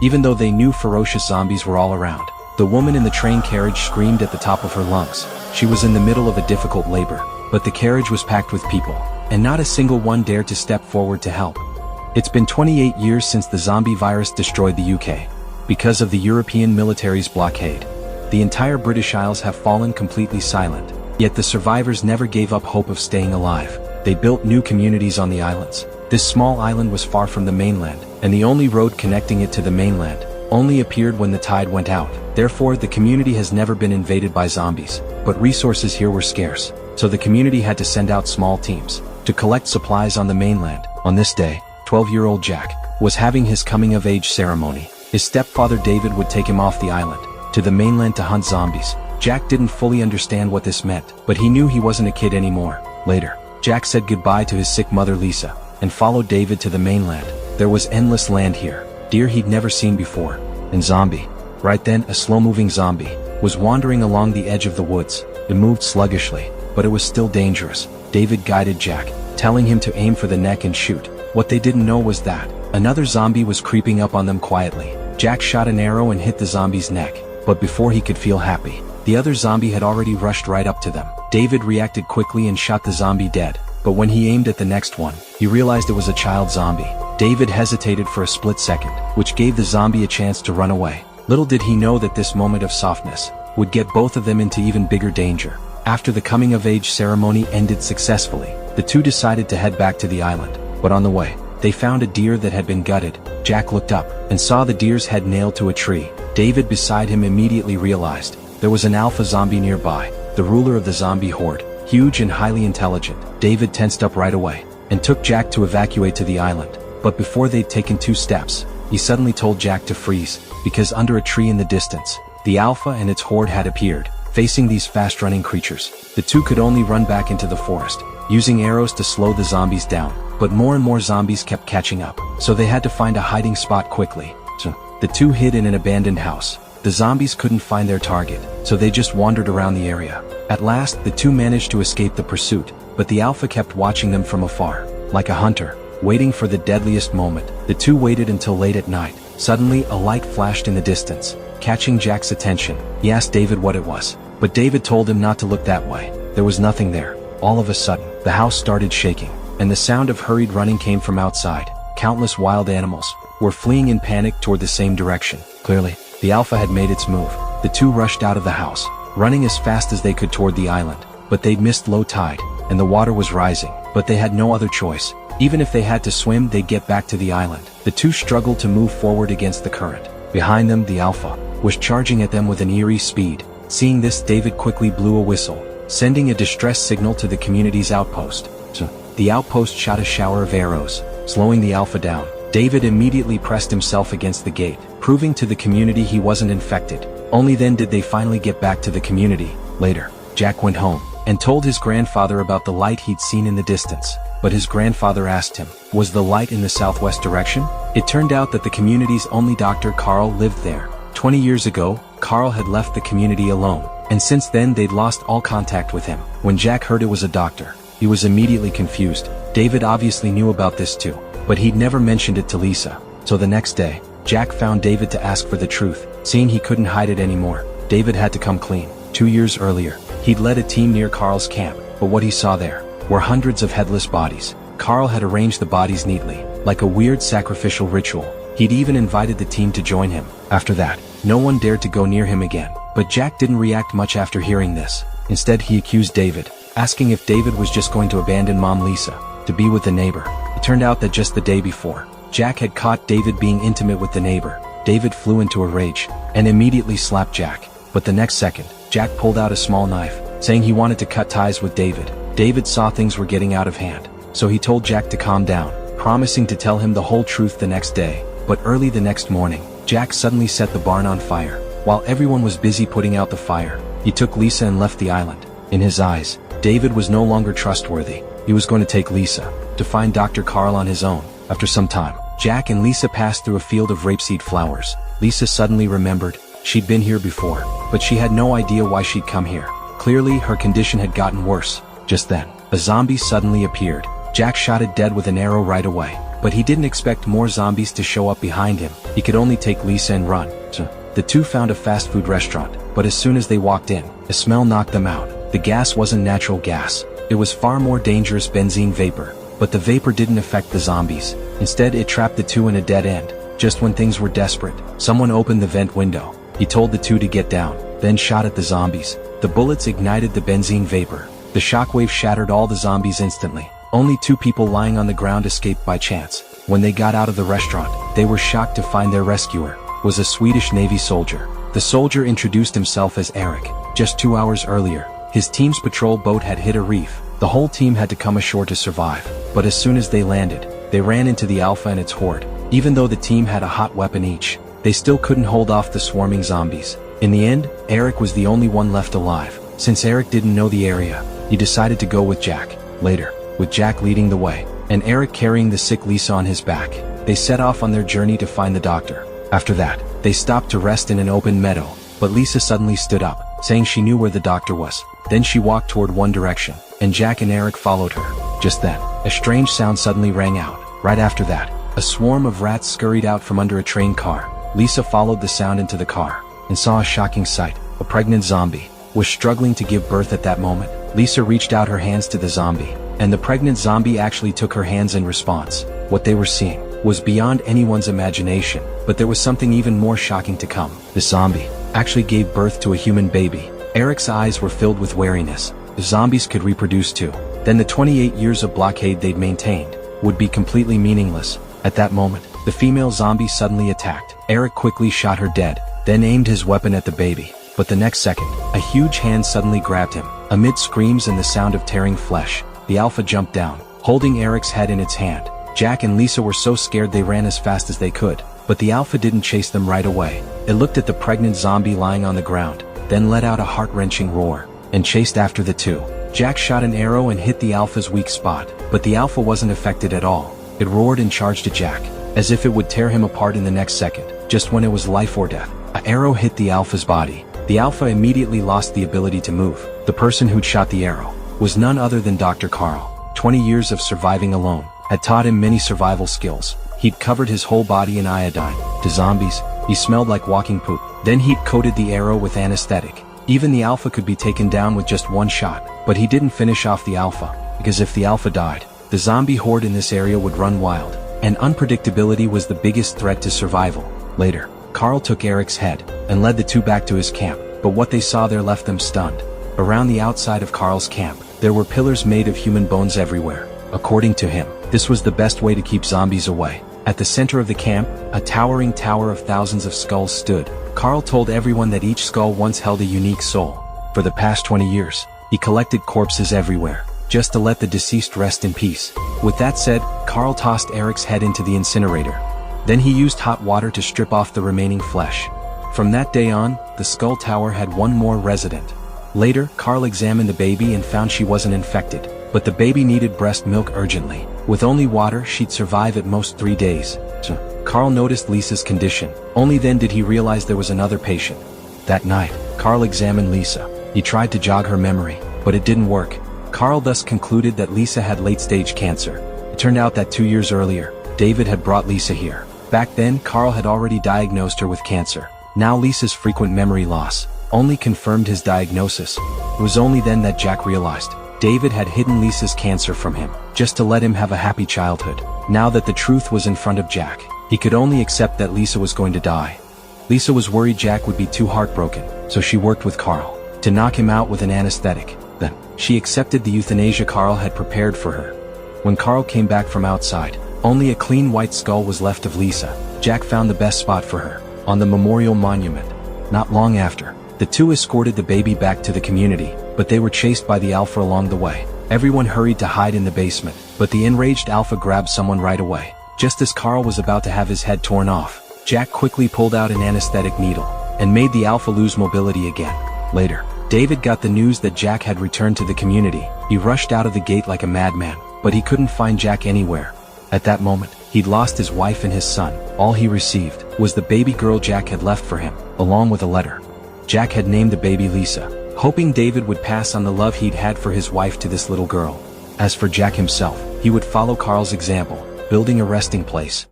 even though they knew ferocious zombies were all around. The woman in the train carriage screamed at the top of her lungs. She was in the middle of a difficult labor, but the carriage was packed with people, and not a single one dared to step forward to help. It's been 28 years since the zombie virus destroyed the UK. Because of the European military's blockade, the entire British Isles have fallen completely silent. Yet the survivors never gave up hope of staying alive. They built new communities on the islands. This small island was far from the mainland, and the only road connecting it to the mainland only appeared when the tide went out. Therefore, the community has never been invaded by zombies, but resources here were scarce, so the community had to send out small teams to collect supplies on the mainland. On this day, 12-year-old Jack was having his coming-of-age ceremony. His stepfather David would take him off the island to the mainland to hunt zombies. Jack didn't fully understand what this meant, but he knew he wasn't a kid anymore. Later, Jack said goodbye to his sick mother Lisa and followed David to the mainland. There was endless land here, deer he'd never seen before, and zombie. Right then, a slow-moving zombie was wandering along the edge of the woods. It moved sluggishly, but it was still dangerous. David guided Jack, telling him to aim for the neck and shoot. What they didn't know was that another zombie was creeping up on them quietly. Jack shot an arrow and hit the zombie's neck, but before he could feel happy, the other zombie had already rushed right up to them. David reacted quickly and shot the zombie dead, but when he aimed at the next one, he realized it was a child zombie. David hesitated for a split second, which gave the zombie a chance to run away. Little did he know that this moment of softness would get both of them into even bigger danger. After the coming-of-age ceremony ended successfully, the two decided to head back to the island, but on the way, they found a deer that had been gutted. Jack looked up and saw the deer's head nailed to a tree. David beside him immediately realized there was an alpha zombie nearby, the ruler of the zombie horde, huge and highly intelligent. David tensed up right away and took Jack to evacuate to the island. But before they'd taken 2 steps, he suddenly told Jack to freeze, because under a tree in the distance, the alpha and its horde had appeared. Facing these fast-running creatures, the two could only run back into the forest, using arrows to slow the zombies down. But more and more zombies kept catching up, so they had to find a hiding spot quickly. So, the two hid in an abandoned house. The zombies couldn't find their target, so they just wandered around the area. At last, the two managed to escape the pursuit, but the alpha kept watching them from afar, like a hunter, waiting for the deadliest moment. The two waited until late at night. Suddenly, a light flashed in the distance, catching Jack's attention. He asked David what it was, but David told him not to look that way. There was nothing there. All of a sudden, the house started shaking, and the sound of hurried running came from outside. Countless wild animals were fleeing in panic toward the same direction. Clearly, the alpha had made its move. The two rushed out of the house, running as fast as they could toward the island, but they'd missed low tide, and the water was rising. But they had no other choice. Even if they had to swim, they'd get back to the island. The two struggled to move forward against the current. Behind them, the alpha was charging at them with an eerie speed. Seeing this, David quickly blew a whistle, sending a distress signal to the community's outpost. The outpost shot a shower of arrows, slowing the alpha down. David immediately pressed himself against the gate, proving to the community he wasn't infected. Only then did they finally get back to the community. Later, Jack went home and told his grandfather about the light he'd seen in the distance. But his grandfather asked him, was the light in the southwest direction? It turned out that the community's only Dr. Carl lived there. 20 years ago, Carl had left the community alone, and since then they'd lost all contact with him. When Jack heard it was a doctor, he was immediately confused. David obviously knew about this too, but he'd never mentioned it to Lisa. So the next day, Jack found David to ask for the truth. Seeing he couldn't hide it anymore, David had to come clean. 2 years earlier, he'd led a team near Carl's camp, but what he saw there were hundreds of headless bodies. Carl had arranged the bodies neatly, like a weird sacrificial ritual. He'd even invited the team to join him. After that, no one dared to go near him again. But Jack didn't react much after hearing this. Instead, he accused David, asking if David was just going to abandon Mom Lisa to be with the neighbor. It turned out that just the day before, Jack had caught David being intimate with the neighbor. David flew into a rage and immediately slapped Jack. But the next second, Jack pulled out a small knife, saying he wanted to cut ties with David. David saw things were getting out of hand, so he told Jack to calm down, promising to tell him the whole truth the next day. But early the next morning, Jack suddenly set the barn on fire. While everyone was busy putting out the fire, he took Lisa and left the island. In his eyes, David was no longer trustworthy. He was going to take Lisa to find Dr. Carl on his own. After some time, Jack and Lisa passed through a field of rapeseed flowers. Lisa suddenly remembered she'd been here before, but she had no idea why she'd come here. Clearly, her condition had gotten worse. Just then, a zombie suddenly appeared. Jack shot it dead with an arrow right away. But he didn't expect more zombies to show up behind him. He could only take Lisa and run. The two found a fast food restaurant, but as soon as they walked in, a smell knocked them out. The gas wasn't natural gas. It was far more dangerous benzene vapor. But the vapor didn't affect the zombies. Instead, it trapped the two in a dead end. Just when things were desperate, someone opened the vent window. He told the two to get down, then shot at the zombies. The bullets ignited the benzene vapor. The shockwave shattered all the zombies instantly. Only 2 people lying on the ground escaped by chance. When they got out of the restaurant, they were shocked to find their rescuer was a Swedish Navy soldier. The soldier introduced himself as Eric. Just 2 hours earlier, his team's patrol boat had hit a reef. The whole team had to come ashore to survive. But as soon as they landed, they ran into the Alpha and its horde. Even though the team had a hot weapon each, they still couldn't hold off the swarming zombies. In the end, Eric was the only one left alive. Since Eric didn't know the area, he decided to go with Jack. Later, with Jack leading the way, and Eric carrying the sick Lisa on his back, they set off on their journey to find the doctor. After that, they stopped to rest in an open meadow, but Lisa suddenly stood up, saying she knew where the doctor was. Then she walked toward one direction, and Jack and Eric followed her. Just then, a strange sound suddenly rang out. Right after that, a swarm of rats scurried out from under a train car. Lisa followed the sound into the car, and saw a shocking sight. A pregnant zombie was struggling to give birth at that moment. Lisa reached out her hands to the zombie, and the pregnant zombie actually took her hands in response. What they were seeing was beyond anyone's imagination, but there was something even more shocking to come. The zombie actually gave birth to a human baby. Eric's eyes were filled with wariness. The zombies could reproduce too. Then the 28 years of blockade they'd maintained would be completely meaningless. At that moment, the female zombie suddenly attacked. Eric quickly shot her dead, then aimed his weapon at the baby. But the next second, a huge hand suddenly grabbed him. Amid screams and the sound of tearing flesh, the Alpha jumped down, holding Eric's head in its hand. Jack and Lisa were so scared they ran as fast as they could, but the Alpha didn't chase them right away. It looked at the pregnant zombie lying on the ground, then let out a heart-wrenching roar, and chased after the two. Jack shot an arrow and hit the Alpha's weak spot, but the Alpha wasn't affected at all. It roared and charged at Jack, as if it would tear him apart in the next second. Just when it was life or death, an arrow hit the Alpha's body. The Alpha immediately lost the ability to move. The person who'd shot the arrow was none other than Dr. Carl. 20 years of surviving alone had taught him many survival skills. He'd covered his whole body in iodine. To zombies, he smelled like walking poop. Then he'd coated the arrow with anesthetic. Even the Alpha could be taken down with just one shot, but he didn't finish off the Alpha, because if the Alpha died, the zombie horde in this area would run wild, and unpredictability was the biggest threat to survival. Later, Carl took Eric's head and led the two back to his camp, but what they saw there left them stunned. Around the outside of Carl's camp, there were pillars made of human bones everywhere. According to him, this was the best way to keep zombies away. At the center of the camp, a towering tower of thousands of skulls stood. Carl told everyone that each skull once held a unique soul. For the past 20 years, he collected corpses everywhere, just to let the deceased rest in peace. With that said, Carl tossed Eric's head into the incinerator. Then he used hot water to strip off the remaining flesh. From that day on, the skull tower had one more resident. Later, Carl examined the baby and found she wasn't infected, but the baby needed breast milk urgently. With only water, she'd survive at most 3 days. Carl noticed Lisa's condition. Only then did he realize there was another patient. That night, Carl examined Lisa. He tried to jog her memory, but it didn't work. Carl thus concluded that Lisa had late-stage cancer. It turned out that 2 years earlier, David had brought Lisa here. Back then, Carl had already diagnosed her with cancer. Now Lisa's frequent memory loss only confirmed his diagnosis. It was only then that Jack realized David had hidden Lisa's cancer from him, just to let him have a happy childhood. Now that the truth was in front of Jack, he could only accept that Lisa was going to die. Lisa was worried Jack would be too heartbroken, so she worked with Carl to knock him out with an anesthetic. Then, she accepted the euthanasia Carl had prepared for her. When Carl came back from outside, only a clean white skull was left of Lisa. Jack found the best spot for her, on the memorial monument. Not long after, the two escorted the baby back to the community, but they were chased by the Alpha along the way. Everyone hurried to hide in the basement, but the enraged Alpha grabbed someone right away. Just as Carl was about to have his head torn off, Jack quickly pulled out an anesthetic needle, and made the Alpha lose mobility again. Later, David got the news that Jack had returned to the community. He rushed out of the gate like a madman, but he couldn't find Jack anywhere. At that moment, he'd lost his wife and his son. All he received was the baby girl Jack had left for him, along with a letter. Jack had named the baby Lisa, hoping David would pass on the love he'd had for his wife to this little girl. As for Jack himself, he would follow Carl's example. building a resting place.